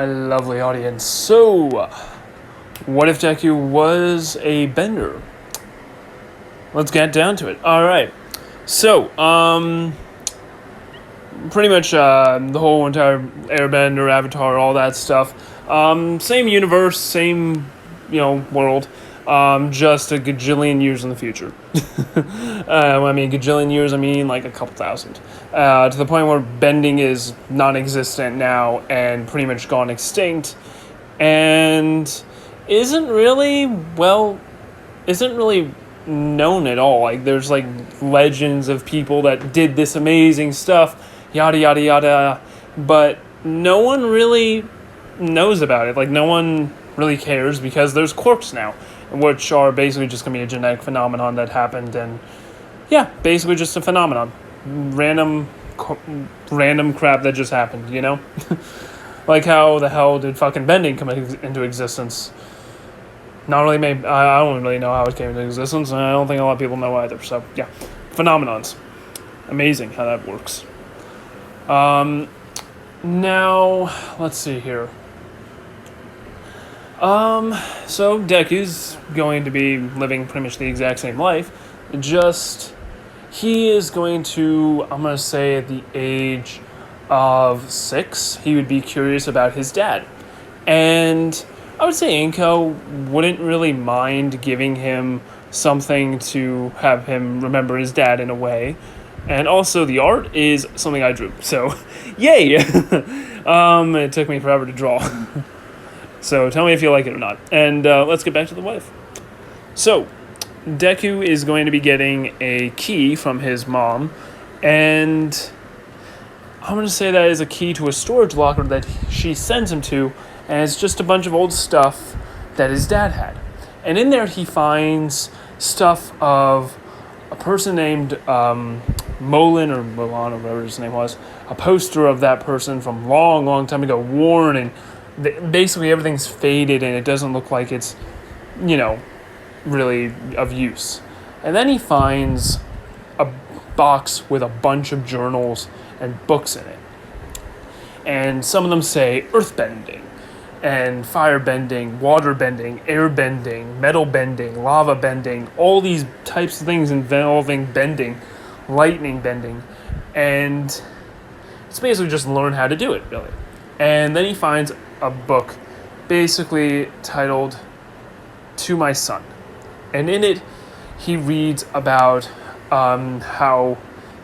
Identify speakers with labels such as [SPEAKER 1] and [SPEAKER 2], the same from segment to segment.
[SPEAKER 1] my lovely audience. So, what if Deku was a bender? Let's get down to it. Alright. So, pretty much the whole entire Airbender, Avatar, all that stuff. Same universe, same, world. Just a gajillion years in the future. Gajillion years, like a couple thousand. To the point where bending is non-existent now and pretty much gone extinct. And isn't really known at all. Like, there's, legends of people that did this amazing stuff, yada, yada, yada. But no one really knows about it. Like, no one really cares because there's quirks now, which are basically just going to be a genetic phenomenon that happened, and basically just a phenomenon. Random crap that just happened, Like, how the hell did fucking bending come into existence? Not really, I don't really know how it came into existence, and I don't think a lot of people know either, so, yeah. Phenomenons. Amazing how that works. Now, let's see here. So Deku's going to be living pretty much the exact same life, just he is going to, I'm going to say at the age of 6, he would be curious about his dad. And I would say Inko wouldn't really mind giving him something to have him remember his dad in a way. And also the art is something I drew, so yay! It took me forever to draw. So tell me if you like it or not. And let's get back to the wife. So, Deku is going to be getting a key from his mom. And I'm going to say that is a key to a storage locker that she sends him to. And it's just a bunch of old stuff that his dad had. And in there he finds stuff of a person named Molan or Mulan or whatever his name was. A poster of that person from long, long time ago, worn, and basically everything's faded and it doesn't look like it's, really of use. And then he finds a box with a bunch of journals and books in it. And some of them say earthbending and firebending, waterbending, airbending, metal bending, lava bending, all these types of things involving bending, lightning bending. And it's basically just learn how to do it, really. And then he finds a book basically titled To My Son. And in it, he reads about how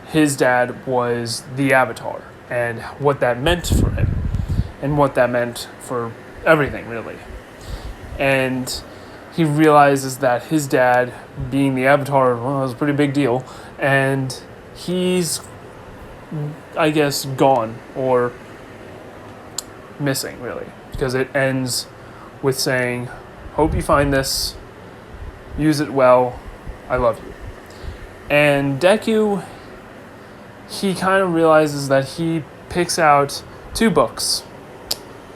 [SPEAKER 1] his dad was the Avatar and what that meant for him and what that meant for everything, really. And he realizes that his dad being the Avatar, was a pretty big deal. And he's, I guess, gone or missing, really, because it ends with saying, hope you find this, use it well, I love you. And Deku, he kind of realizes that he picks out two books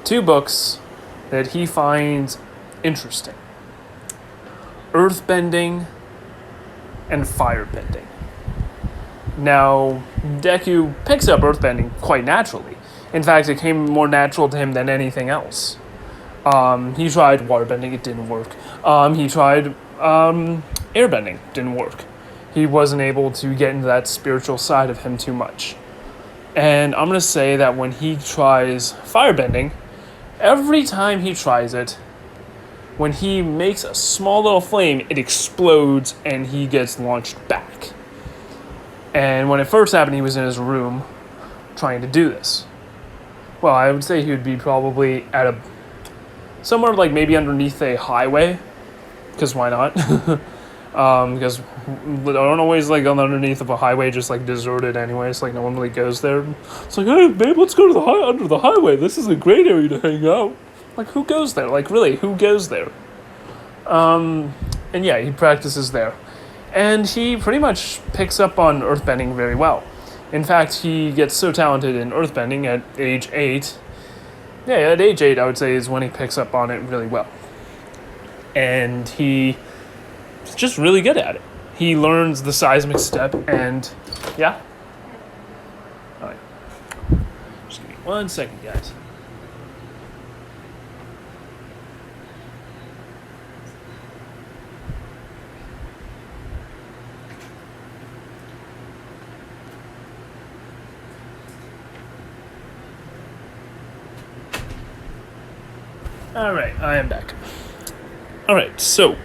[SPEAKER 1] that he finds interesting: earthbending and firebending. Now, Deku picks up earthbending quite naturally. In fact, it came more natural to him than anything else. He tried waterbending, it didn't work. He tried airbending, didn't work. He wasn't able to get into that spiritual side of him too much. And I'm going to say that when he tries firebending, every time he tries it, when he makes a small little flame, it explodes and he gets launched back. And when it first happened, he was in his room trying to do this. Well, I would say he would be probably at somewhere like maybe underneath a highway, because why not? Because I don't always underneath of a highway, just deserted anyways. No one really goes there. It's hey babe, let's go to under the highway. This is a great area to hang out. Who goes there? Really, who goes there? And yeah, he practices there, and he pretty much picks up on earthbending very well. In fact, he gets so talented in earthbending at age 8. Yeah, at age 8, I would say, is when he picks up on it really well. And he's just really good at it. He learns the seismic step, and yeah. All right. Just give me 1 second, guys. Alright, I am back. Alright, so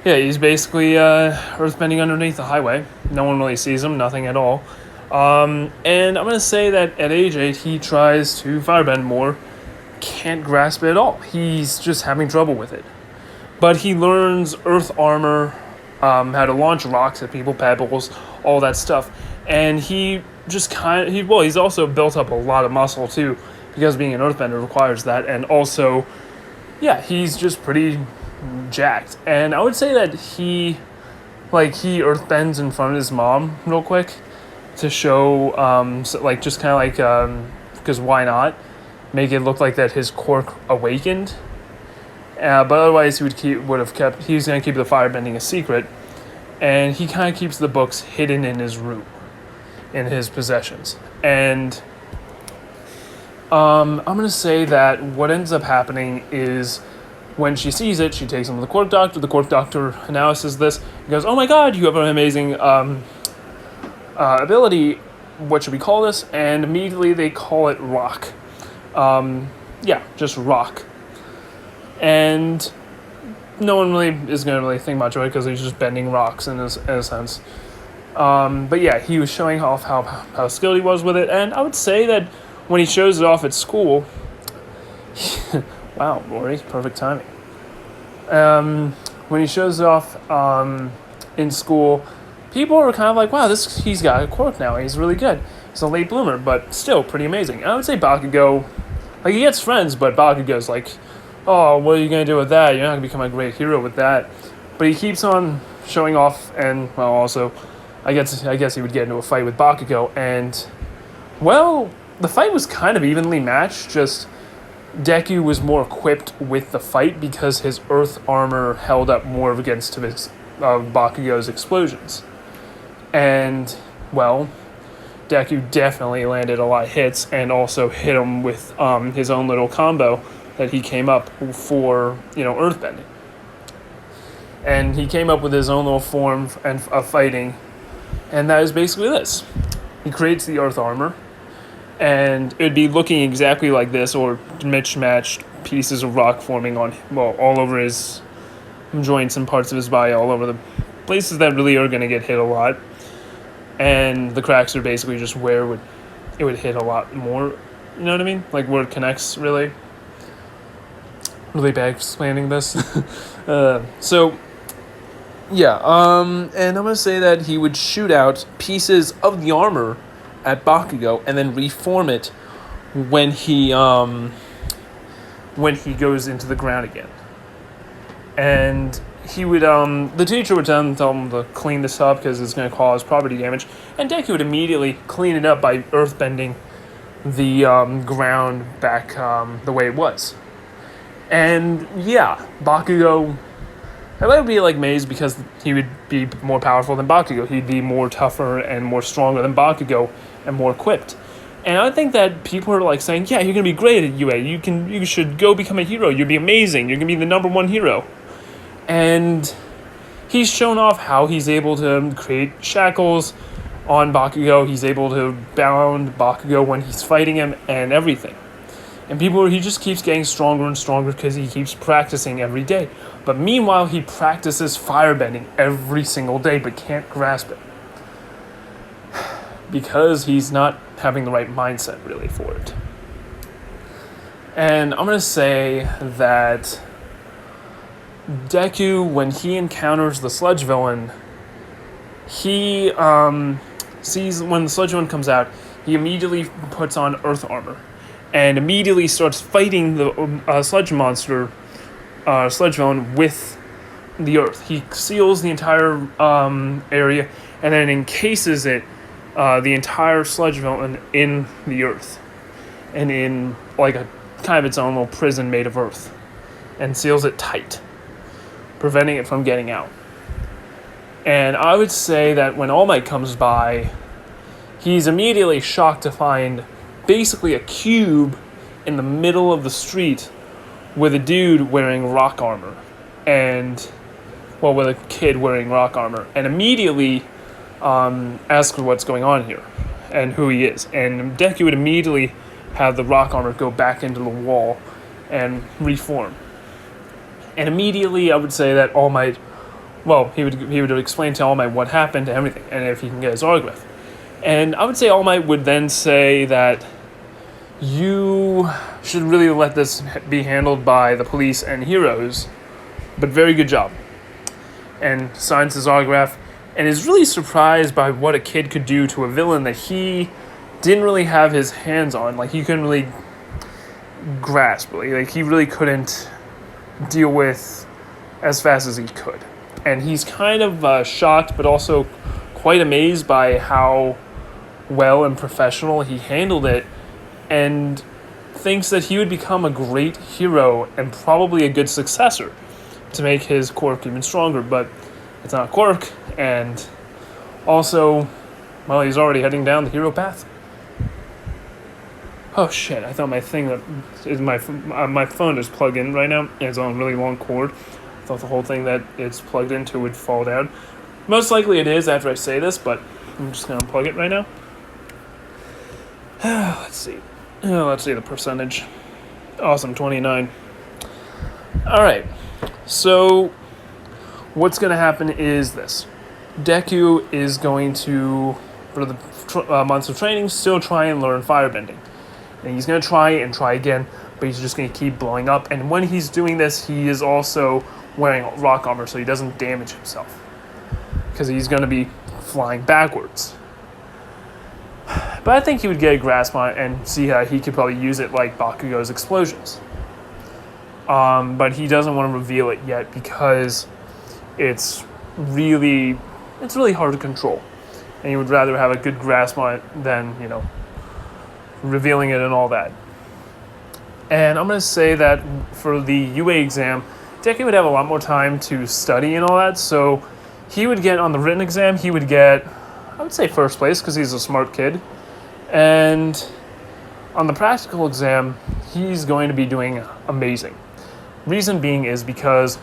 [SPEAKER 1] yeah, he's basically earthbending underneath the highway. No one really sees him, nothing at all. And I'm gonna say that at age 8, he tries to firebend more. Can't grasp it at all. He's just having trouble with it. But he learns earth armor, how to launch rocks at people, pebbles, all that stuff. And he just he's also built up a lot of muscle too, because being an earthbender requires that. And also, yeah, he's just pretty jacked. And I would say that he earthbends in front of his mom real quick to show, just kind of because why not? Make it look like that his quirk awakened. But otherwise, he was going to keep the firebending a secret. And he kind of keeps the books hidden in his room, in his possessions. And I'm going to say that what ends up happening is when she sees it, she takes him to the quirk doctor. The quirk doctor announces this. He goes, "Oh my god, you have an amazing ability. What should we call this?" And immediately they call it rock. Just rock. And no one really is going to really think much of it because he's just bending rocks in a sense. But yeah, he was showing off how skilled he was with it. And I would say that when he shows it off at school, wow, Rory, perfect timing. When he shows it off in school, people are kind of like, wow, he's got a quirk now. He's really good. He's a late bloomer, but still pretty amazing. And I would say Bakugo, he gets friends, but Bakugo's like, oh, what are you going to do with that? You're not going to become a great hero with that. But he keeps on showing off, and, well, also, I guess he would get into a fight with Bakugo, and, well, the fight was kind of evenly matched, just Deku was more equipped with the fight because his earth armor held up more against Bakugo's explosions. And, well, Deku definitely landed a lot of hits and also hit him with his own little combo that he came up for, earthbending. And he came up with his own little form of fighting, and that is basically this. He creates the earth armor, and it would be looking exactly like this, or mismatched pieces of rock forming all over his joints and parts of his body, all over the places that really are going to get hit a lot. And the cracks are basically just where it would hit a lot more, you know what I mean? Like where it connects, really. Really bad explaining this. And I'm going to say that he would shoot out pieces of the armor at Bakugo and then reform it when he goes into the ground again. And he would, the teacher would tell him to clean this up because it's going to cause property damage. And Deku would immediately clean it up by earthbending the ground back the way it was. And yeah, Bakugo, I would be like Maze because he would be more powerful than Bakugo. He'd be more tougher and more stronger than Bakugo and more equipped. And I think that people are like saying, yeah, you're going to be great at UA. You should go become a hero. You'd be amazing. You're going to be the number one hero. And he's shown off how he's able to create shackles on Bakugo. He's able to bound Bakugo when he's fighting him and everything. And he just keeps getting stronger and stronger because he keeps practicing every day. But meanwhile, he practices firebending every single day but can't grasp it. Because he's not having the right mindset, really, for it. And I'm going to say that Deku, when he encounters the sludge villain, he sees when the sludge villain comes out, he immediately puts on earth armor. And immediately starts fighting the sludge monster, sludge villain, with the earth. He seals the entire area and then encases it, the entire sludge villain, in the earth. And in like a kind of its own little prison made of earth. And seals it tight, preventing it from getting out. And I would say that when All Might comes by, he's immediately shocked to find basically a cube in the middle of the street with a dude wearing rock armor with a kid wearing rock armor, and immediately asks what's going on here and who he is. And Deku would immediately have the rock armor go back into the wall and reform. And immediately I would say that All Might, well, he would explain to All Might what happened to everything, and if he can get his autograph. And I would say All Might would then say that you should really let this be handled by the police and heroes, but very good job. And signs his autograph, and is really surprised by what a kid could do to a villain that he didn't really have his hands on. Like, he couldn't really grasp, really. Like, he really couldn't deal with as fast as he could. And he's kind of shocked, but also quite amazed by how well and professional he handled it, and thinks that he would become a great hero and probably a good successor to make his quirk even stronger. But it's not a quirk, and also, well, he's already heading down the hero path. Oh shit, I thought my thing that is my phone is plugged in right now. It's on a really long cord. I thought the whole thing that it's plugged into would fall down. Most likely it is after I say this, but I'm just going to unplug it right now. Let's see the percentage. Awesome, 29. Alright, so what's going to happen is this. Deku is going to, for the months of training, still try and learn firebending. And he's going to try and try again, but he's just going to keep blowing up. And when he's doing this, he is also wearing rock armor so he doesn't damage himself, because he's going to be flying backwards. But I think he would get a grasp on it and see how he could probably use it like Bakugo's explosions. But he doesn't want to reveal it yet because it's really hard to control. And he would rather have a good grasp on it than, revealing it and all that. And I'm going to say that for the UA exam, Deku would have a lot more time to study and all that, so he would get, on the written exam, he would get, I would say, first place because he's a smart kid. And on the practical exam, he's going to be doing amazing. Reason being is because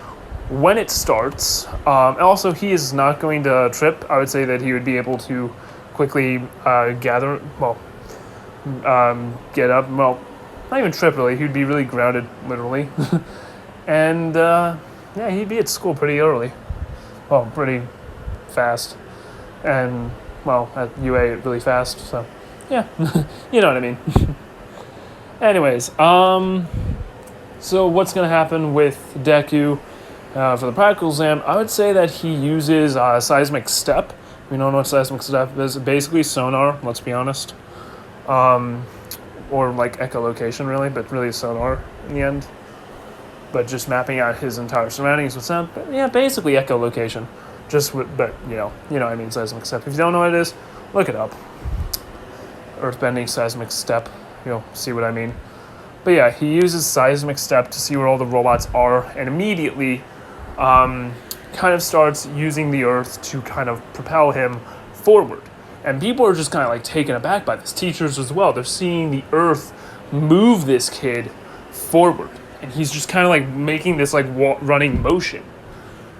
[SPEAKER 1] when it starts, also he is not going to trip. I would say that he would be able to quickly get up. Well, not even trip really. He'd be really grounded, literally. And he'd be at school pretty early. Well, pretty fast. And, well, at UA really fast, so yeah. You know what I mean. Anyways, so what's going to happen with Deku for the practical exam? I would say that he uses seismic step. We don't know what seismic step is. Basically sonar, let's be honest. Or like echolocation, really, but really sonar in the end. But just mapping out his entire surroundings with sound. But yeah, basically echolocation. But you know what I mean, seismic step. If you don't know what it is, look it up. Earthbending seismic step, you'll see what I mean. But yeah, he uses seismic step to see where all the robots are, and immediately kind of starts using the earth to kind of propel him forward. And people are just kind of like taken aback by this. Teachers as well. They're seeing the earth move this kid forward. And he's just kind of like making this like running motion,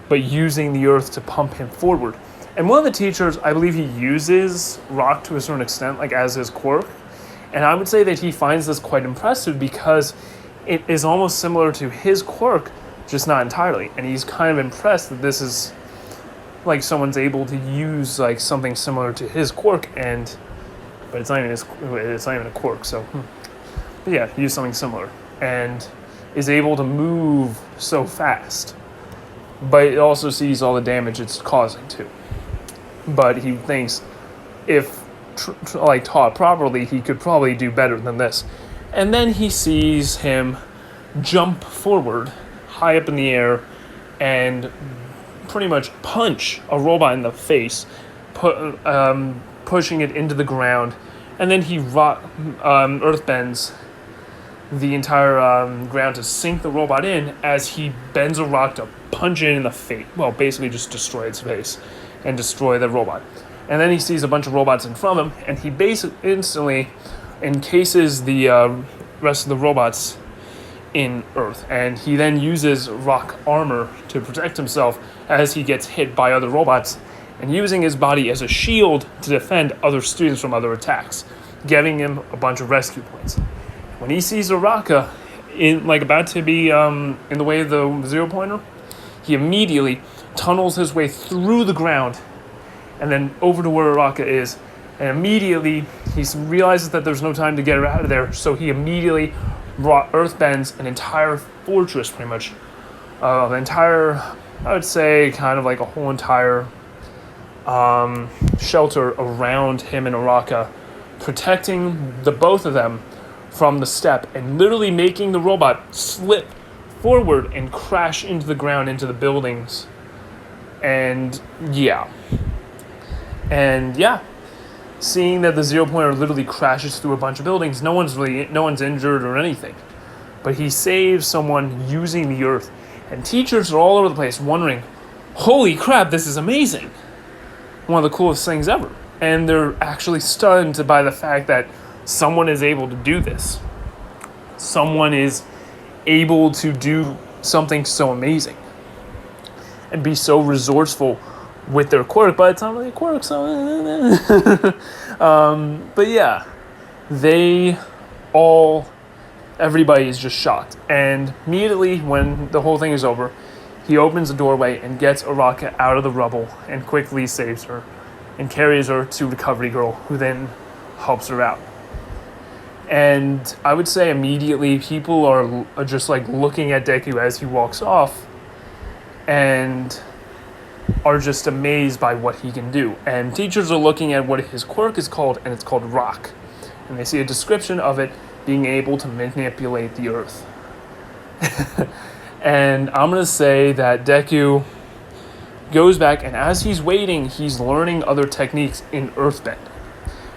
[SPEAKER 1] but using the earth to pump him forward. And one of the teachers, I believe he uses rock to a certain extent, like as his quirk. And I would say that he finds this quite impressive because it is almost similar to his quirk, just not entirely. And he's kind of impressed that this is like someone's able to use like something similar to his quirk, but it's not even a quirk. So, but yeah, use something similar and is able to move so fast. But it also sees all the damage it's causing too. But he thinks if taught properly, he could probably do better than this. And then he sees him jump forward, high up in the air, and pretty much punch a robot in the face, pushing it into the ground. And then he earthbends the entire ground to sink the robot in as he bends a rock to punch it in the face. Well, basically just destroy its face and destroy the robot. And then he sees a bunch of robots in front of him, and he basically instantly encases the rest of the robots in earth. And he then uses rock armor to protect himself as he gets hit by other robots, and using his body as a shield to defend other students from other attacks, giving him a bunch of rescue points. When he sees Uraka, about to be in the way of the 0 pointer, he immediately tunnels his way through the ground and then over to where Araka is. And immediately he realizes that there's no time to get her out of there, so he immediately earthbends an entire fortress, pretty much. The entire, I would say, kind of like a whole entire shelter around him and Araka, protecting the both of them from the step, and literally making the robot slip forward and crash into the ground, into the buildings. And yeah, seeing that the 0 pointer literally crashes through a bunch of buildings, no one's injured or anything, but he saves someone using the earth, and teachers are all over the place wondering, holy crap, this is amazing, one of the coolest things ever. And they're actually stunned by the fact that someone is able to do this. Someone is able to do something so amazing and be so resourceful with their quirk, but it's not really a quirk, so but yeah, everybody is just shocked. And immediately when the whole thing is over, he opens the doorway and gets Araka out of the rubble and quickly saves her and carries her to Recovery Girl, who then helps her out. And I would say immediately people are just like looking at Deku as he walks off and are just amazed by what he can do. And teachers are looking at what his quirk is called, and it's called Rock. And they see a description of it being able to manipulate the earth. And I'm going to say that Deku goes back, and as he's waiting, he's learning other techniques in earthbend.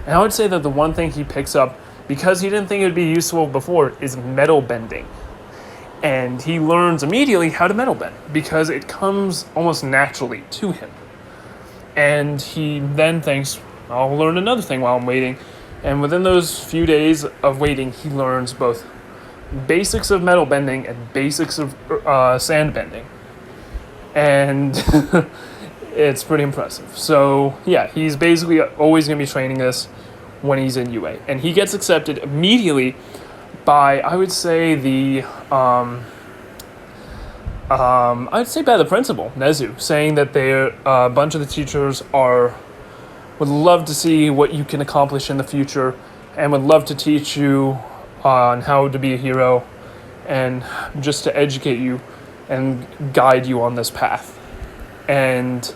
[SPEAKER 1] And I would say that the one thing he picks up, because he didn't think it would be useful before, is metal bending. And he learns immediately how to metal bend, because it comes almost naturally to him. And he then thinks, I'll learn another thing while I'm waiting. And within those few days of waiting, he learns both basics of metal bending and basics of sand bending. And it's pretty impressive. So yeah, he's basically always going to be training this when he's in UA. And he gets accepted immediately by, I would say, by the principal, Nezu, saying that a bunch of the teachers would love to see what you can accomplish in the future and would love to teach you on how to be a hero and just to educate you and guide you on this path. And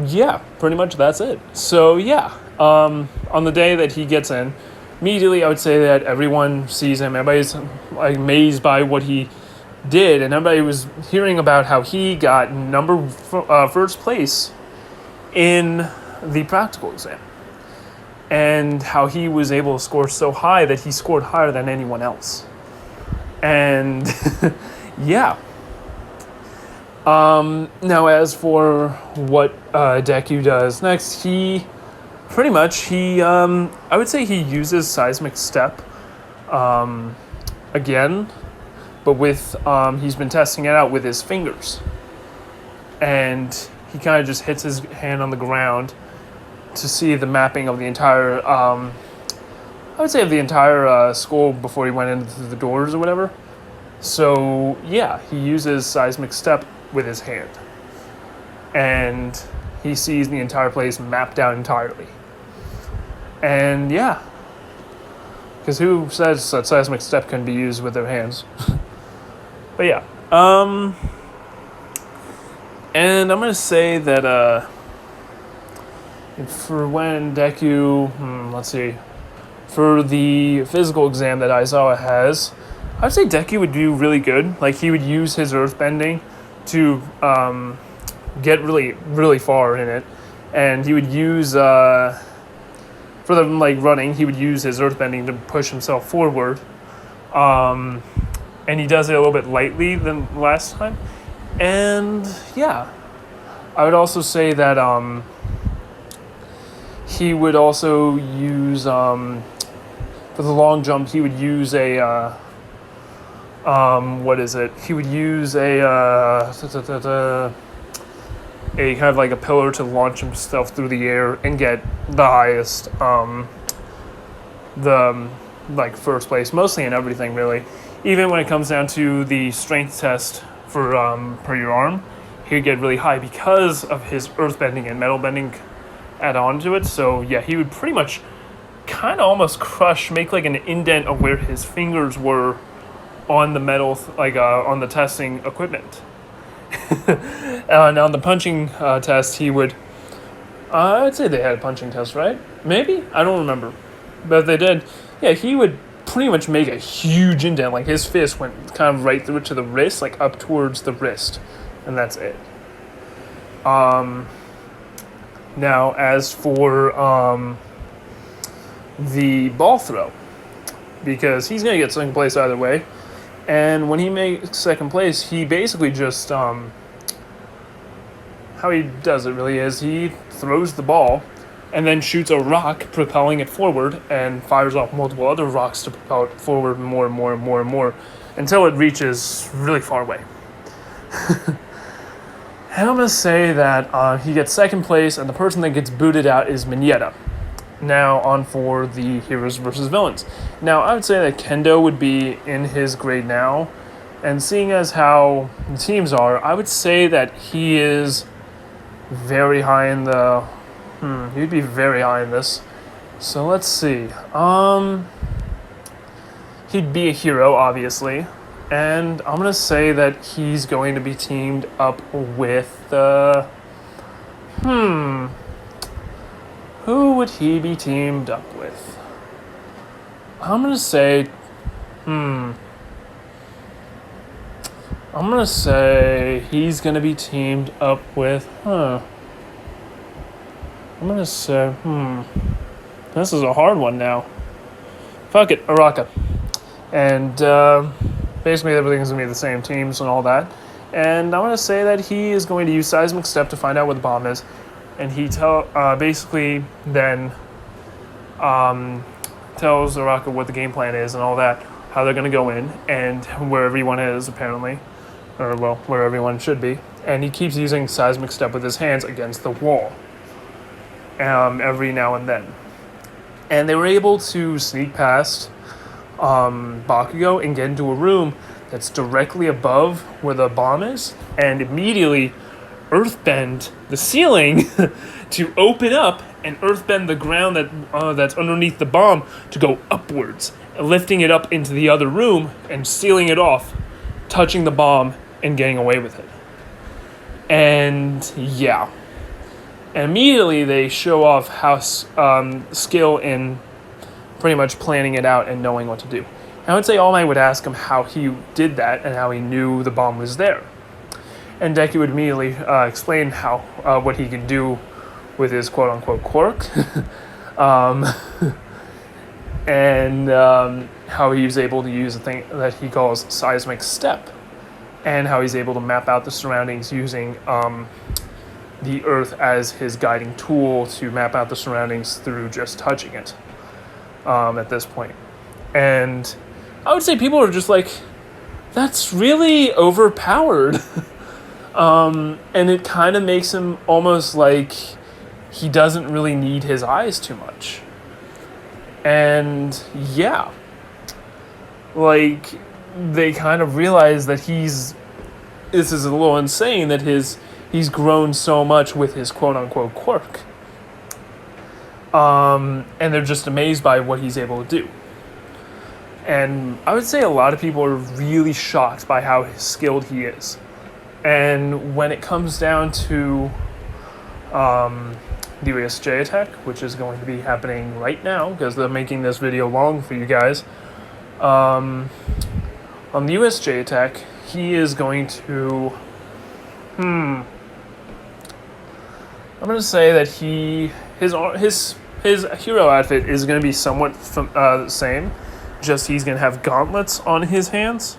[SPEAKER 1] yeah, pretty much that's it. So yeah, on the day that he gets in, immediately I would say that everyone sees him, everybody's like amazed by what he did, and everybody was hearing about how he got first place in the practical exam, and how he was able to score so high that he scored higher than anyone else. And yeah. Now as for what Deku does next, he pretty much, I would say he uses Seismic Step again, but with, he's been testing it out with his fingers. And he kind of just hits his hand on the ground to see the mapping of the entire, I would say of the entire school before he went into the doors or whatever. So yeah, he uses Seismic Step with his hand. And he sees the entire place mapped out entirely. And yeah, because who says that Seismic Step can be used with their hands? But yeah, and I'm going to say that for when Deku, let's see, for the physical exam that Aizawa has, I'd say Deku would do really good. Like, he would use his earthbending to get really, really far in it. And he would use, for the running, he would use his earthbending to push himself forward. And he does it a little bit lightly than last time. And yeah, I would also say that he would also use, for the long jump, he would use a, he would use a kind of like a pillar to launch himself through the air and get the highest, first place, mostly in everything, really. even when it comes down to the strength test for per your arm, he'd get really high because of his earth bending and metal bending add on to it. So yeah, he would pretty much kind of almost make like an indent of where his fingers were on the metal, on the testing equipment. And on the punching test, he would, I'd say they had a punching test, right? Maybe? I don't remember. But if they did, yeah, he would pretty much make a huge indent. Like his fist went kind of right through to the wrist, like up towards the wrist. And that's it. Now, as for the ball throw, because he's going to get second place either way. And when he makes second place, he basically just, how he does it really is, he throws the ball and then shoots a rock, propelling it forward, and fires off multiple other rocks to propel it forward more and more and more and more, until it reaches really far away. And I'm going to say that he gets second place, and the person that gets booted out is Mineta. Now on for the heroes versus villains. Now I would say that Kendo would be in his grade now, and seeing as how the teams are, I would say that he is very high in the. He'd be very high in this. So let's see. He'd be a hero, obviously, and I'm gonna say that he's going to be teamed up with. Who would he be teamed up with? I'm going to say, I'm going to say he's going to be teamed up with, I'm going to say, this is a hard one now. Fuck it, Araka. And basically everything's going to be the same teams and all that. And I'm going to say that he is going to use Seismic Step to find out where the bomb is. And he basically then tells Araka what the game plan is and all that, how they're going to go in, and where everyone is, apparently. Or, well, where everyone should be. And he keeps using Seismic Step with his hands against the wall every now and then. And they were able to sneak past Bakugo and get into a room that's directly above where the bomb is, and immediately earthbend the ceiling to open up and earthbend the ground that's underneath the bomb to go upwards, lifting it up into the other room and sealing it off, touching the bomb and getting away with it. And yeah, and immediately they show off how skill in pretty much planning it out and knowing what to do. And I would say All Might would ask him how he did that and how he knew the bomb was there. And Deku would immediately explain how what he could do with his quote-unquote quirk, and how he was able to use a thing that he calls Seismic Step, and how he's able to map out the surroundings using the earth as his guiding tool to map out the surroundings through just touching it at this point. And I would say people are just like, that's really overpowered. And it kind of makes him almost like he doesn't really need his eyes too much. And yeah, like they kind of realize that this is a little insane that he's grown so much with his quote-unquote quirk. And they're just amazed by what he's able to do. And I would say a lot of people are really shocked by how skilled he is. And when it comes down to the USJ attack, which is going to be happening right now, because they're making this video long for you guys, on the USJ attack, he is going to, I'm going to say that his hero outfit is going to be somewhat the same, just he's going to have gauntlets on his hands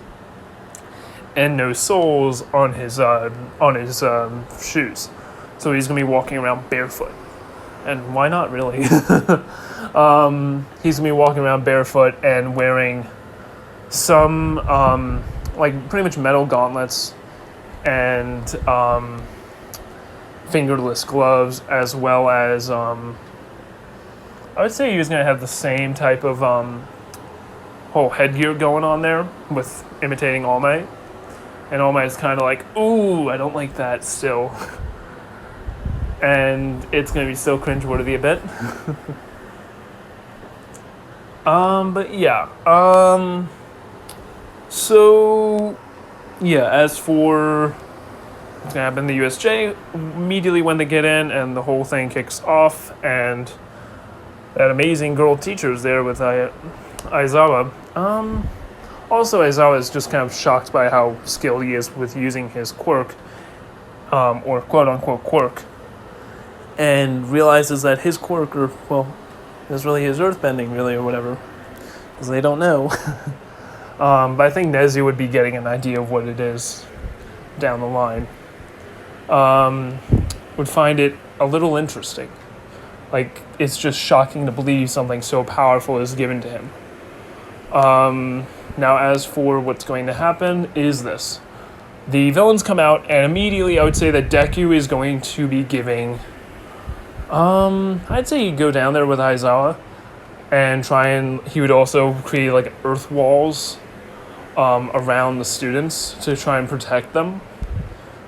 [SPEAKER 1] and no soles on his shoes. So he's going to be walking around barefoot. And why not, really? He's going to be walking around barefoot and wearing some, pretty much metal gauntlets and fingerless gloves, as well as, I would say he was going to have the same type of whole headgear going on there with imitating All Might. And All Might's kind of like, ooh, I don't like that still. And it's going to be so cringeworthy a bit. But yeah. So, yeah, as for what's going to happen in the USJ, immediately when they get in and the whole thing kicks off, and that amazing girl teacher is there with Aizawa. Also, Aizawa is just kind of shocked by how skilled he is with using his quirk, or quote-unquote quirk, and realizes that his quirk, or, well, is really his earthbending, really, or whatever, because they don't know. But I think Nezu would be getting an idea of what it is down the line. Would find it a little interesting. Like, it's just shocking to believe something so powerful is given to him. Now, as for what's going to happen is this. The villains come out, and immediately I would say that Deku is going to be giving... I'd say he'd go down there with Aizawa and he would also create, like, earth walls around the students to try and protect them.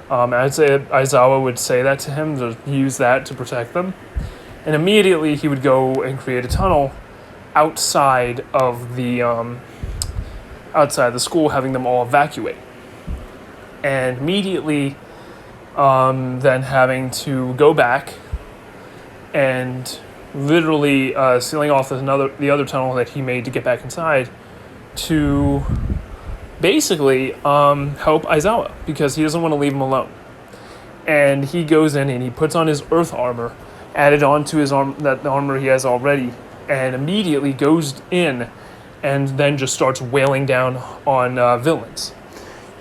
[SPEAKER 1] I'd say Aizawa would say that to him, to use that to protect them. And immediately he would go and create a tunnel outside of the school, having them all evacuate. And immediately then having to go back and literally sealing off the other tunnel that he made to get back inside to basically help Aizawa, because he doesn't want to leave him alone. And he goes in and he puts on his earth armor, added on to his armor he has already, and immediately goes in and then just starts wailing down on villains.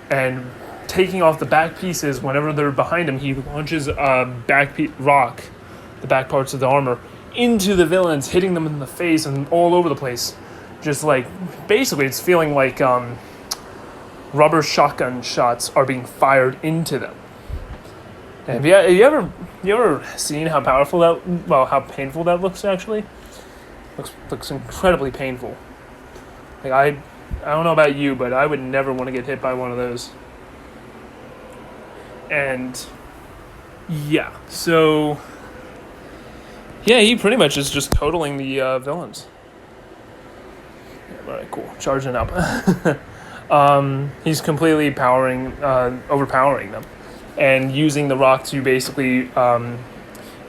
[SPEAKER 1] And taking off the back pieces, whenever they're behind him, he launches a rock, the back parts of the armor, into the villains, hitting them in the face and all over the place. Just like, basically it's feeling like rubber shotgun shots are being fired into them. And have you ever seen how powerful how painful that looks actually? Looks incredibly painful. Like I don't know about you, but I would never want to get hit by one of those. And yeah, so yeah, he pretty much is just totaling the villains. All right, cool. Charging up. He's completely overpowering them, and using the rock to basically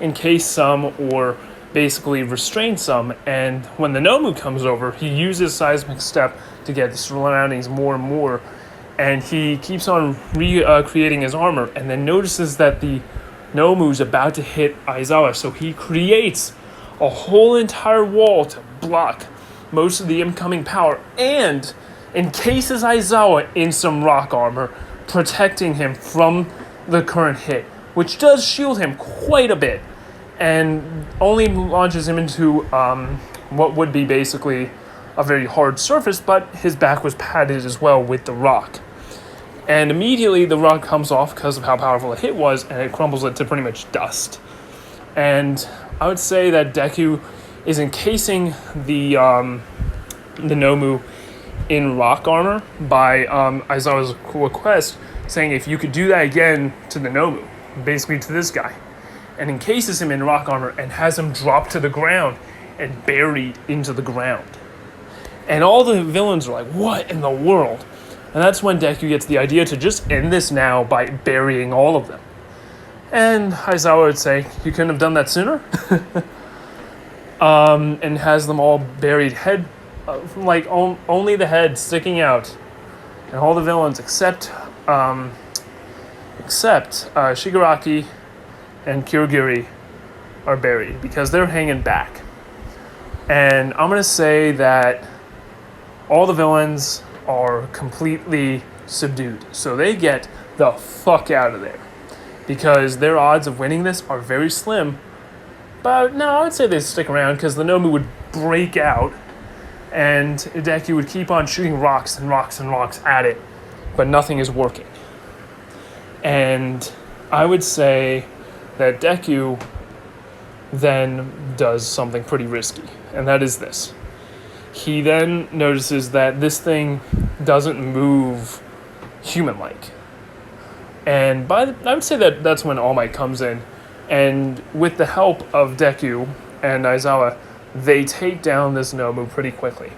[SPEAKER 1] encase some or basically restrain some. And when the Nomu comes over, he uses Seismic Step to get the surroundings more and more, and he keeps on creating his armor, and then notices that the Nomu's about to hit Aizawa, so he creates a whole entire wall to block most of the incoming power, and encases Aizawa in some rock armor, protecting him from the current hit, which does shield him quite a bit, and only launches him into what would be basically a very hard surface, but his back was padded as well with the rock. And immediately the rock comes off because of how powerful the hit was, and it crumbles it to pretty much dust. And I would say that Deku is encasing the Nomu in rock armor by Aizawa's request, saying if you could do that again to the Nomu, basically to this guy, and encases him in rock armor and has him drop to the ground and buried into the ground. And all the villains are like, what in the world? And that's when Deku gets the idea to just end this now by burying all of them. And Aizawa would say, you couldn't have done that sooner? And has them all buried only the head sticking out. And all the villains except Shigaraki and Kirigiri are buried because they're hanging back. And I'm going to say that all the villains are completely subdued. So they get the fuck out of there, because their odds of winning this are very slim. But no, I would say they stick around, because the Nomu would break out and Deku would keep on shooting rocks and rocks and rocks at it, but nothing is working. And I would say that Deku then does something pretty risky, and that is this. he then notices that this thing doesn't move human-like. And I would say that that's when All Might comes in. And with the help of Deku and Aizawa, they take down this Nomu pretty quickly.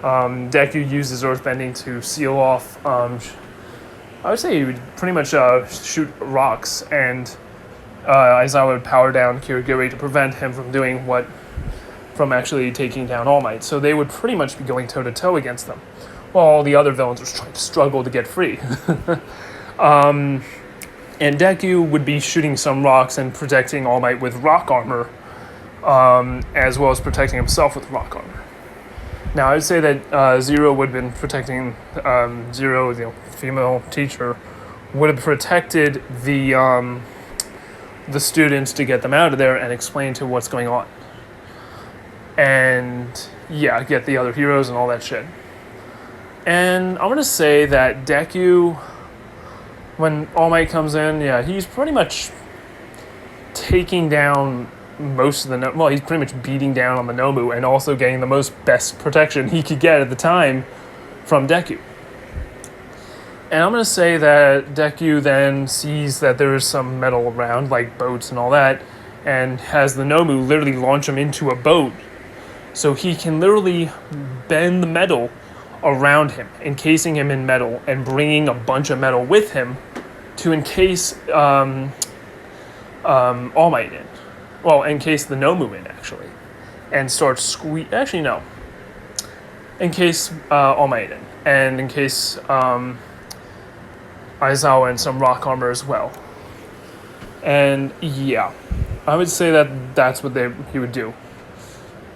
[SPEAKER 1] Deku uses earthbending to seal off, I would say he would pretty much shoot rocks, and Aizawa would power down Kirigiri to prevent him from actually taking down All Might. So they would pretty much be going toe-to-toe against them, while all the other villains were trying to struggle to get free. And Deku would be shooting some rocks and protecting All Might with rock armor, as well as protecting himself with rock armor. Now, I would say that Zero would have been protecting Zero, the female teacher, would have protected the students to get them out of there and explain to what's going on. And yeah, get the other heroes and all that shit. And I'm gonna say that Deku, when All Might comes in, yeah, he's pretty much taking down most of he's pretty much beating down on the Nomu and also getting the best protection he could get at the time from Deku. And I'm going to say that Deku then sees that there is some metal around, like boats and all that, and has the Nomu literally launch him into a boat so he can literally bend the metal around him, encasing him in metal and bringing a bunch of metal with him to encase All Might in. Well, encase the Nomu in, actually. And start Actually, no. Encase All Might in. And encase Aizawa in some rock armor as well. And yeah, I would say that that's what he would do.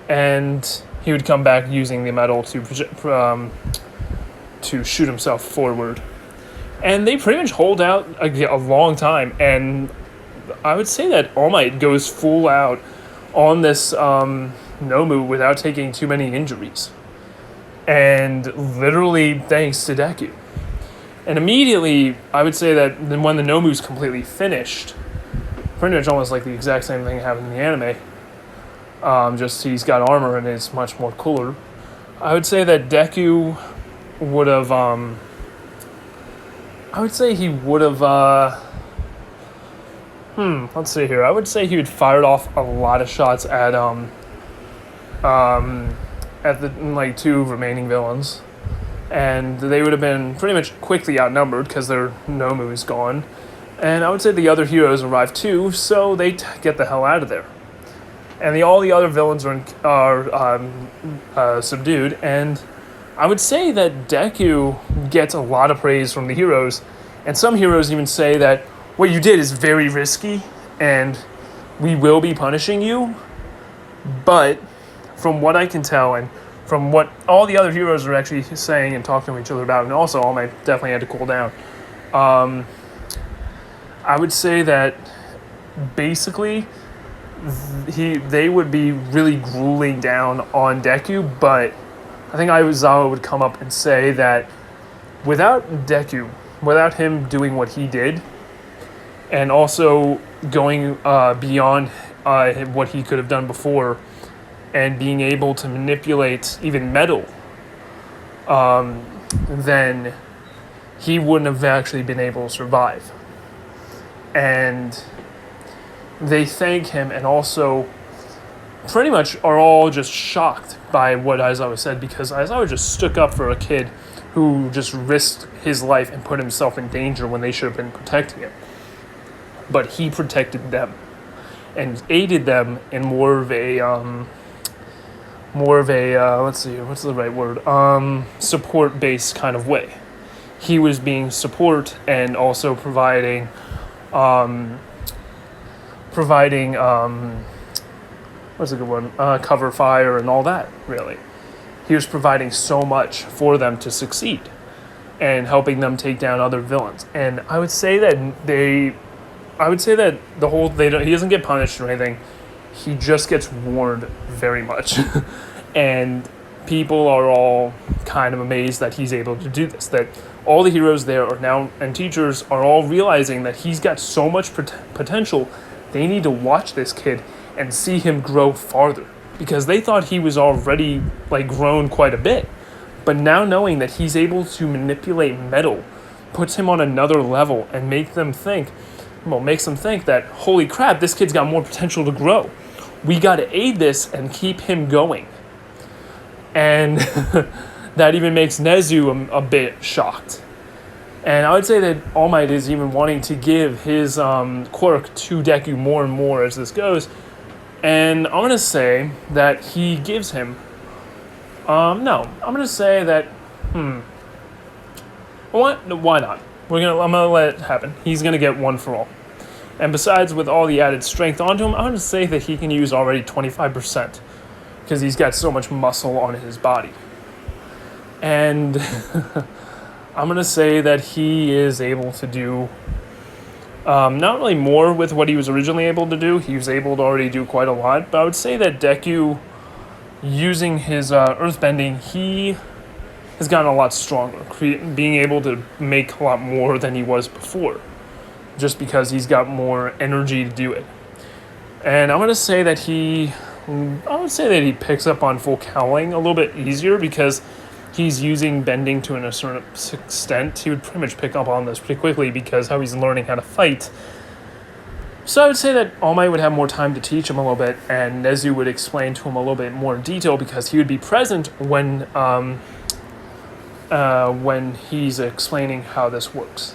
[SPEAKER 1] And he would come back using the metal to shoot himself forward. And they pretty much hold out a long time. And I would say that All Might goes full out on this Nomu without taking too many injuries. And literally thanks to Deku. And immediately, I would say that when the Nomu's completely finished, pretty much almost like the exact same thing happened in the anime, just he's got armor and it's much more cooler. I would say that Deku would have, let's see here. I would say he would fired off a lot of shots at the two remaining villains, and they would have been pretty much quickly outnumbered because their Nomu is gone. And I would say the other heroes arrive too, so they get the hell out of there. And all the other villains are subdued, and I would say that Deku gets a lot of praise from the heroes, and some heroes even say that what you did is very risky, and we will be punishing you. But from what I can tell, and from what all the other heroes are actually saying and talking to each other about, and also All Might definitely had to cool down, I would say that basically they would be really grueling down on Deku, but I think Aizawa would come up and say that without Deku, without him doing what he did, and also going beyond what he could have done before, and being able to manipulate even metal, then he wouldn't have actually been able to survive. And they thank him, and also pretty much are all just shocked by what Aizawa said, because Aizawa just stuck up for a kid who just risked his life and put himself in danger when they should have been protecting him. But he protected them and aided them in more of a let's see, what's the right word? Support-based kind of way. He was being support and also providing what's a good one? Cover fire and all that, really. He was providing so much for them to succeed and helping them take down other villains. And I would say that he doesn't get punished or anything. He just gets warned very much. And people are all kind of amazed that he's able to do this, that all the heroes there are now, and teachers are all realizing that he's got so much potential. They need to watch this kid and see him grow farther. because they thought he was already like grown quite a bit. But now knowing that he's able to manipulate metal puts him on another level and makes them think that, holy crap, this kid's got more potential to grow. We got to aid this and keep him going. And that even makes Nezu a bit shocked. And I would say that All Might is even wanting to give his quirk to Deku more and more as this goes. And I'm going to say that he gives him... I'm going to say that... Why not? I'm going to let it happen. He's going to get one for all. And besides, with all the added strength onto him, I'm going to say that he can use already 25%. Because he's got so much muscle on his body. And... I'm going to say that he is able to do not really more with what he was originally able to do. He was able to already do quite a lot. But I would say that Deku, using his earthbending, he has gotten a lot stronger, being able to make a lot more than he was before, just because he's got more energy to do it. And I'm going to say that he picks up on full cowling a little bit easier because he's using bending to a certain extent. He would pretty much pick up on this pretty quickly because how he's learning how to fight. So I would say that All Might would have more time to teach him a little bit, and Nezu would explain to him a little bit more in detail because he would be present when he's explaining how this works.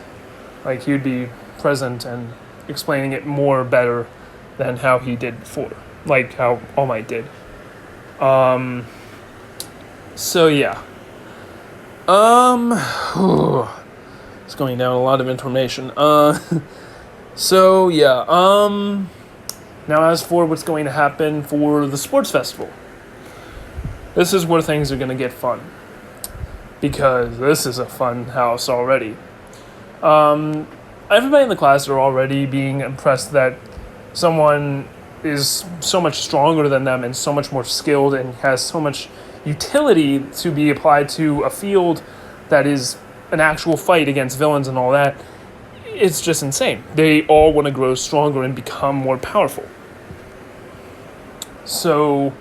[SPEAKER 1] Like, he would be present and explaining it more better than how he did before, like how All Might did. So yeah. It's going down a lot of information. So yeah. Now as for what's going to happen for the sports festival, this is where things are going to get fun, because this is a fun house already. Everybody in the class are already being impressed that someone is so much stronger than them and so much more skilled and has so much utility to be applied to a field that is an actual fight against villains and all that. It's just insane. They all want to grow stronger and become more powerful. So,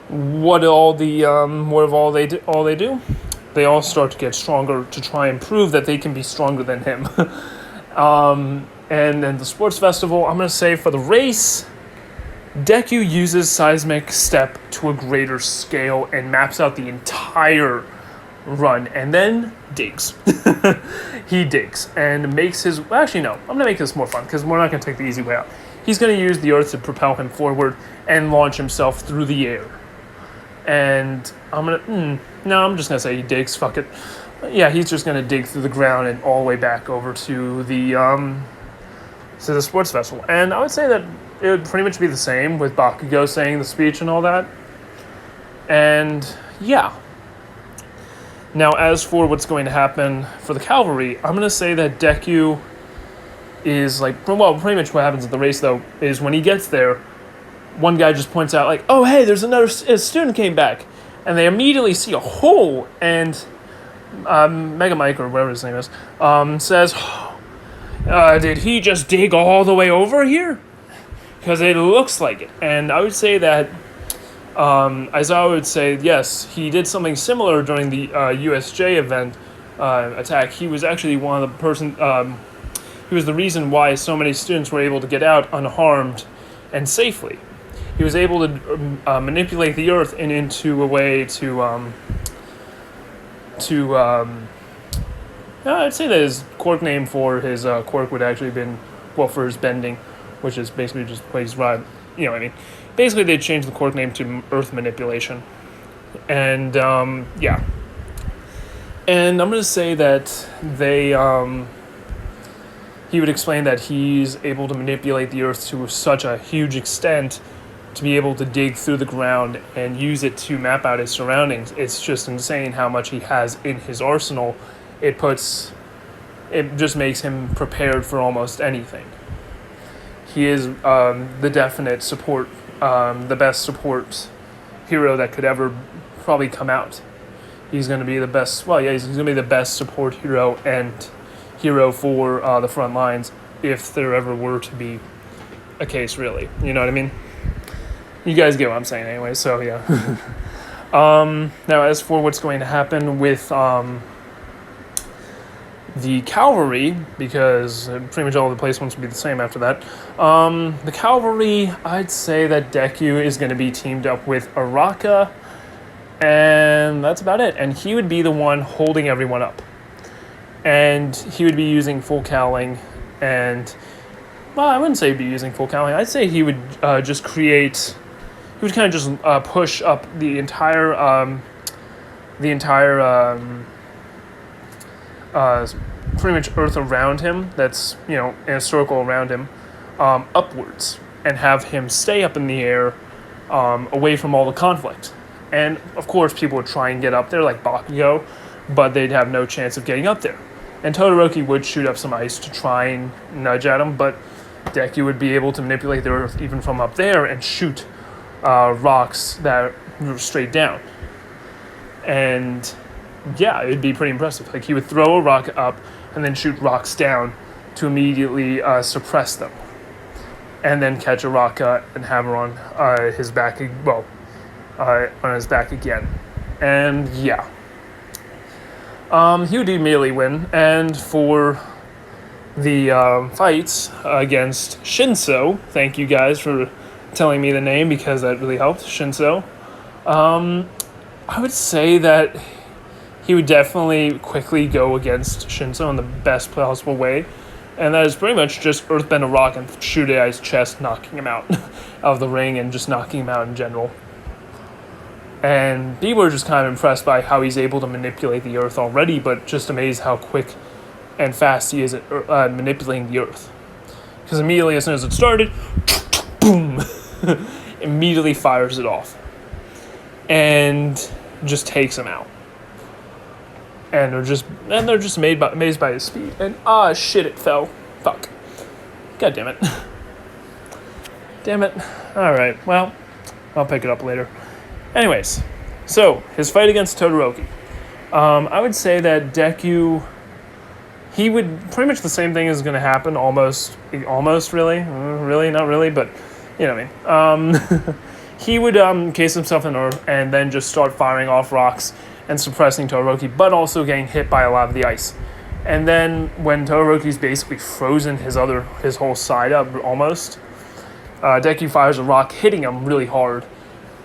[SPEAKER 1] what they do? They all start to get stronger to try and prove that they can be stronger than him. And then the sports festival, I'm going to say for the race, Deku uses Seismic Step to a greater scale and maps out the entire run and then digs. He digs and makes his... Actually, no. I'm going to make this more fun because we're not going to take the easy way out. He's going to use the earth to propel him forward and launch himself through the air. And I'm going to... I'm just going to say he digs. Fuck it. Yeah, he's just going to dig through the ground and all the way back over to the sports festival. And I would say that it would pretty much be the same with Bakugo saying the speech and all that. And yeah. Now, as for what's going to happen for the cavalry, I'm going to say that Deku is like... Well, pretty much what happens at the race, though, is when he gets there, one guy just points out, like, oh, hey, there's another student came back. And they immediately see a hole, and Mega Mike, or whatever his name is, says, did he just dig all the way over here? Because it looks like it. And I would say that, Aizawa would say, yes, he did something similar during the USJ event attack. He was actually one of the he was the reason why so many students were able to get out unharmed and safely. He was able to manipulate the earth into a way I'd say that his quirk name for his quirk would actually have been, for his bending, which is basically just plays right. You know what I mean? Basically, they changed the quirk name to Earth Manipulation. And, yeah. And I'm going to say that he would explain that he's able to manipulate the Earth to such a huge extent to be able to dig through the ground and use it to map out his surroundings. It's just insane how much he has in his arsenal. It just makes him prepared for almost anything. He is the definite support, the best support hero that could ever probably come out. He's going to be the best, he's going to be the best support hero and hero for the front lines if there ever were to be a case, really. You know what I mean? You guys get what I'm saying anyway, so yeah. Now, as for what's going to happen with the cavalry, because pretty much all the placements will be the same after that. The cavalry, I'd say that Deku is going to be teamed up with Araka, and that's about it. And he would be the one holding everyone up. And he would be using full cowling, and, well, I wouldn't say he'd be using full cowling. I'd say he would just create, he would kind of just push up the entire pretty much earth around him, that's, in a circle around him, upwards, and have him stay up in the air, away from all the conflict. And, of course, people would try and get up there, like Bakugo, but they'd have no chance of getting up there. And Todoroki would shoot up some ice to try and nudge at him, but Deku would be able to manipulate the earth even from up there and shoot rocks that were straight down. And yeah, it'd be pretty impressive. Like, he would throw a rock up and then shoot rocks down to immediately suppress them. And then catch a rock and hammer on his back, on his back again. And yeah. He would immediately win. And for the fights against Shinso, thank you guys for telling me the name because that really helped, Shinso. I would say that he would definitely quickly go against Shinso in the best possible way. And that is pretty much just earthbend a rock and shoot at his chest, knocking him out of the ring and just knocking him out in general. And people are just kind of impressed by how he's able to manipulate the earth already, but just amazed how quick and fast he is at manipulating the earth. Because immediately, as soon as it started, boom, immediately fires it off. And just takes him out. And they're just amazed by his speed. And shit, it fell. Fuck. God damn it. Damn it. Alright, well, I'll pick it up later. Anyways, so his fight against Todoroki. I would say that Deku, he would, pretty much the same thing is going to happen, almost really, really, not really, but you know what I mean. He would encase himself in earth and then just start firing off rocks and suppressing Todoroki, but also getting hit by a lot of the ice. And then when Todoroki's basically frozen his whole side up almost, Deku fires a rock, hitting him really hard,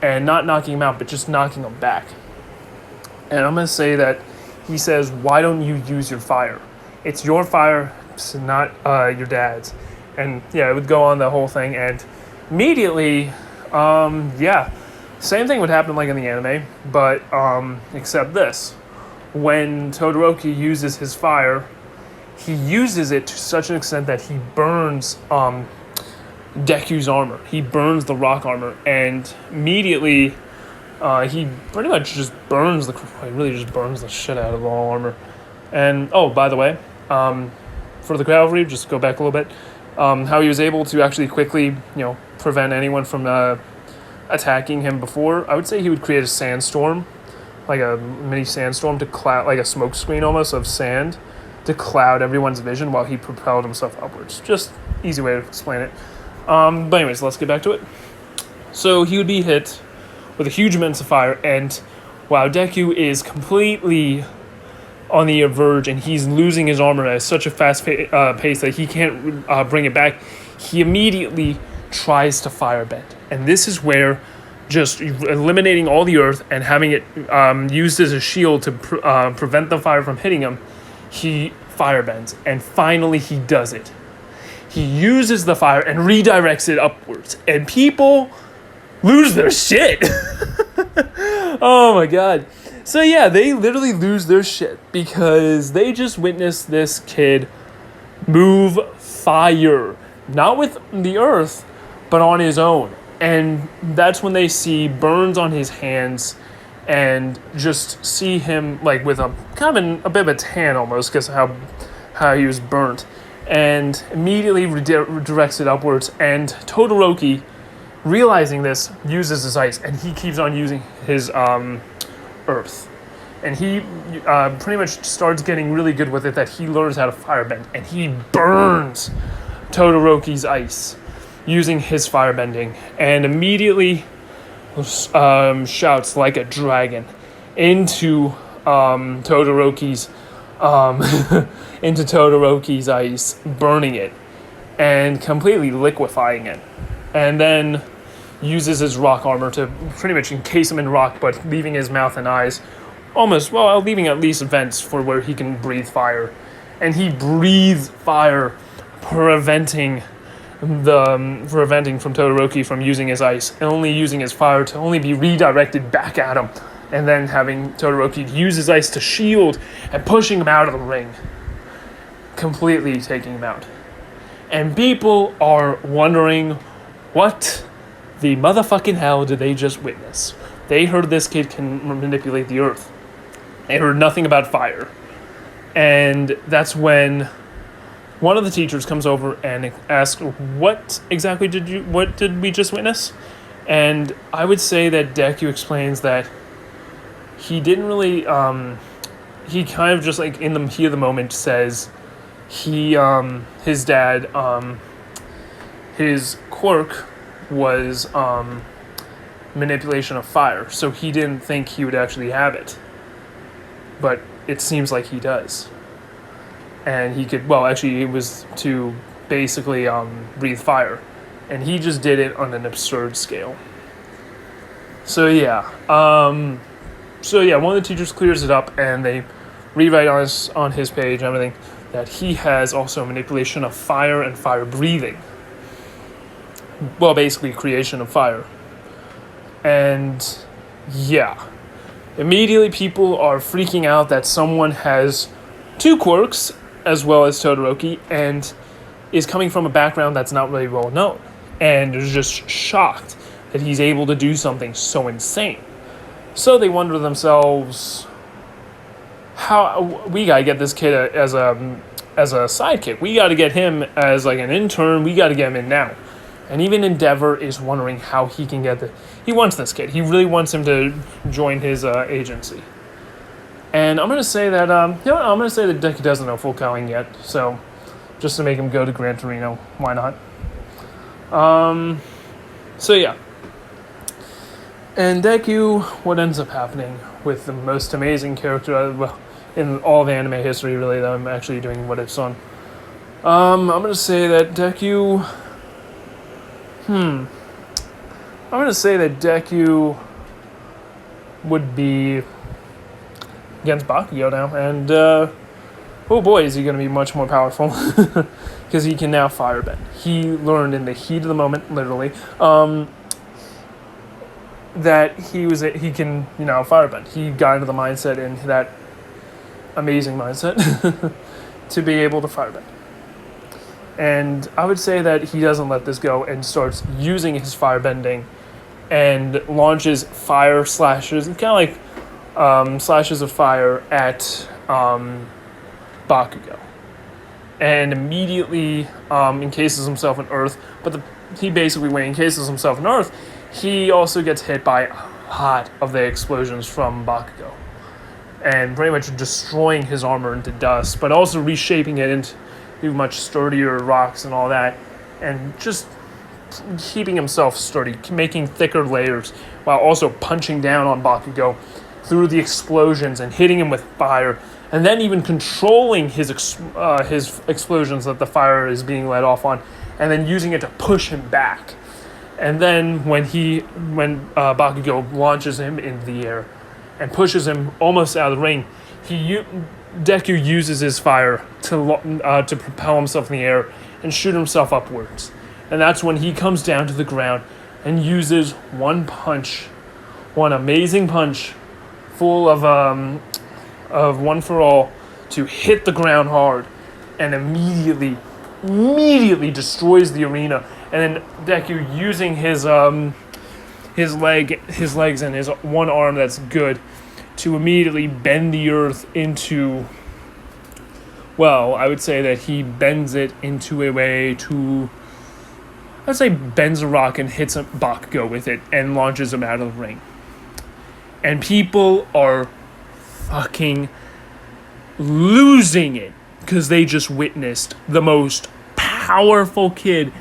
[SPEAKER 1] and not knocking him out, but just knocking him back. And I'm going to say that he says, why don't you use your fire? It's your fire, it's not your dad's. And yeah, it would go on the whole thing, and immediately, same thing would happen like in the anime, but except this. When Todoroki uses his fire, he uses it to such an extent that he burns Deku's armor. He burns the rock armor, and immediately he pretty much just burns the shit out of the armor. And by the way, for the cavalry, just go back a little bit, how he was able to actually quickly, prevent anyone from attacking him before. I would say he would create a sandstorm, like a mini sandstorm to cloud, like a smoke screen almost of sand to cloud everyone's vision while he propelled himself upwards. Just easy way to explain it. But anyways, let's get back to it. So he would be hit with a huge immense of fire, and while Deku is completely on the verge and he's losing his armor at such a fast pace that he can't bring it back, he immediately tries to firebend. And this is where just eliminating all the earth and having it used as a shield to prevent the fire from hitting him, he firebends. And finally he does it. He uses the fire and redirects it upwards. And people lose their shit. Oh my god. So yeah, they literally lose their shit because they just witnessed this kid move fire. Not with the earth, but on his own. And that's when they see burns on his hands and just see him like with a kind of a bit of a tan almost because how he was burnt. And immediately redirects it upwards. And Todoroki, realizing this, uses his ice, and he keeps on using his earth. And he pretty much starts getting really good with it, that he learns how to firebend. And he burns Todoroki's ice. using his firebending, and immediately shouts like a dragon into Todoroki's into Todoroki's ice, burning it and completely liquefying it, and then uses his rock armor to pretty much encase him in rock, but leaving his mouth and eyes leaving at least vents for where he can breathe fire. And he breathes fire, preventing from Todoroki from using his ice, and only using his fire to only be redirected back at him, and then having Todoroki use his ice to shield and pushing him out of the ring, completely taking him out. And people are wondering, what the motherfucking hell did they just witness? They heard this kid can manipulate the earth. They heard nothing about fire. And that's when one of the teachers comes over and asks, what did we just witness? And I would say that Deku explains that he didn't really, he kind of just like in the heat of the moment says his dad, his quirk was manipulation of fire, so he didn't think he would actually have it. But it seems like he does. And he could, it was to basically breathe fire. And he just did it on an absurd scale. So yeah, one of the teachers clears it up, and they rewrite on his page and everything that he has also manipulation of fire and fire breathing. Well, basically creation of fire. And yeah, immediately people are freaking out that someone has two quirks as well as Todoroki and is coming from a background that's not really well known, and is just shocked that he's able to do something so insane. So they wonder to themselves, how we gotta get this kid as a sidekick. We gotta get him as like an intern. We gotta get him in now. And even Endeavor is wondering how he can get he wants this kid. He really wants him to join his agency. And I'm gonna say that I'm gonna say that Deku doesn't know full calling yet. So just to make him go to Gran Torino, why not? So yeah. And Deku, what ends up happening with the most amazing character in all of anime history, really, that I'm actually doing what it's on. I'm gonna say that Deku. I'm gonna say that Deku would be against Bakugo now, and oh boy, is he gonna be much more powerful because he can now firebend. He learned in the heat of the moment, literally, that he can firebend. He got into the mindset, and that amazing mindset to be able to firebend. And I would say that he doesn't let this go and starts using his firebending and launches fire slashes, kind of like slashes of fire at Bakugo. And immediately encases himself in earth, but he basically, when he encases himself in earth, he also gets hit by a lot of the explosions from Bakugo. And pretty much destroying his armor into dust, but also reshaping it into much sturdier rocks and all that, and just keeping himself sturdy, making thicker layers, while also punching down on Bakugo through the explosions and hitting him with fire, and then even controlling his explosions that the fire is being let off on, and then using it to push him back. And then when Bakugo launches him into the air and pushes him almost out of the ring, Deku uses his fire to propel himself in the air and shoot himself upwards. And that's when he comes down to the ground and uses one amazing punch, full of one for all, to hit the ground hard, and immediately destroys the arena. And then Deku, using his legs and his one arm that's good, to immediately bend the earth into, I would say that he bends it into a way to, let's say bends a rock and hits a Bakugo with it and launches him out of the ring. And people are fucking losing it because they just witnessed the most powerful kid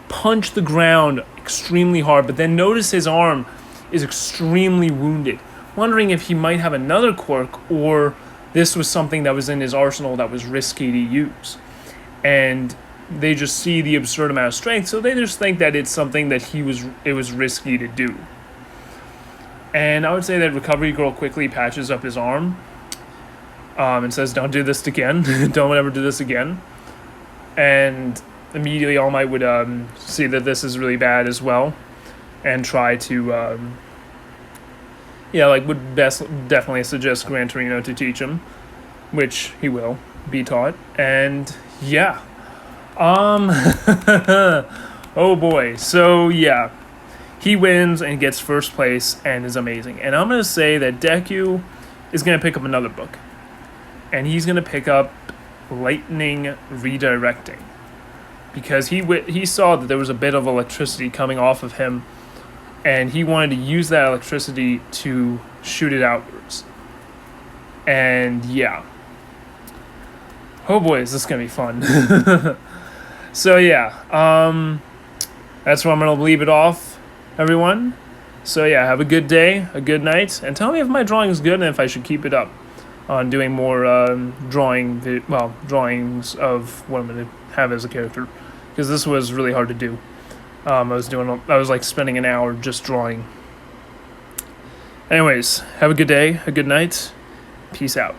[SPEAKER 1] punch the ground extremely hard, but then notice his arm is extremely wounded, wondering if he might have another quirk or this was something that was in his arsenal that was risky to use. And they just see the absurd amount of strength, so they just think that it's something that it was risky to do. And I would say that Recovery Girl quickly patches up his arm and says, don't do this again. Don't ever do this again. And immediately All Might would see that this is really bad as well and try to, would definitely suggest Gran Torino to teach him, which he will be taught. And yeah. Oh boy. So yeah, he wins and gets first place and is amazing. And I'm going to say that Deku is going to pick up another book. And he's going to pick up Lightning Redirecting. Because he saw that there was a bit of electricity coming off of him. And he wanted to use that electricity to shoot it outwards. And yeah. Oh boy, is this going to be fun. So yeah, that's where I'm going to leave it off, everyone. So yeah, have a good day, a good night, and tell me if my drawing is good and if I should keep it up on doing more drawings of what I'm going to have as a character, because this was really hard to do. I was like spending an hour just drawing. Anyways, have a good day, a good night, peace out.